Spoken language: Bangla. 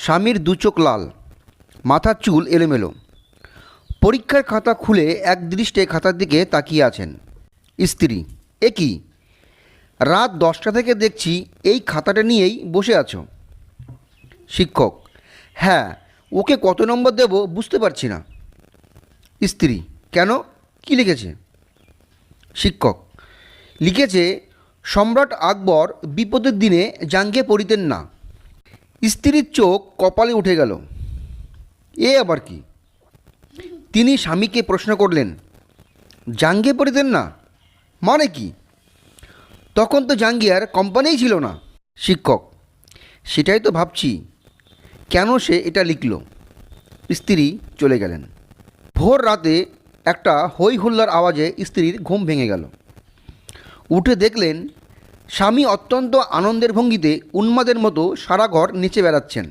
স্বামীর দু চোখ লাল, মাথার চুল এলোমেলো, পরীক্ষার খাতা খুলে একদৃষ্টে খাতার দিকে তাকিয়ে আছেন। স্ত্রী: এ কি, রাত 10টা থেকে দেখছি এই খাতাটা নিয়েই বসে আছো? শিক্ষক: হ্যাঁ, ওকে কত নম্বর দেব বুঝতে পারছি না। স্ত্রী: কেন, কি লিখেছে? শিক্ষক: লিখেছে, সম্রাট আকবর বিপদের দিনে জাঙ্গে পড়িতেন না। স্ত্রীর চোখ কপালে উঠে গেল। এ আবার কি? তিনি স্বামীকে প্রশ্ন করলেন, জাঙ্গে পড়িতেন না মানে কি? তখন তো জাঙ্গিয়ার কোম্পানিই ছিল না। শিক্ষক: সেটাই তো ভাবছি, কেন সে এটা লিখল। স্ত্রী চলে গেলেন। ভোর রাতে একটা হই হুল্লার আওয়াজে স্ত্রীর ঘুম ভেঙে গেল। উঠে দেখলেন স্বামী অত্যন্ত আনন্দের ভঙ্গিতে উন্মাদের মতো সারা ঘর নেচে বেড়াচ্ছেন।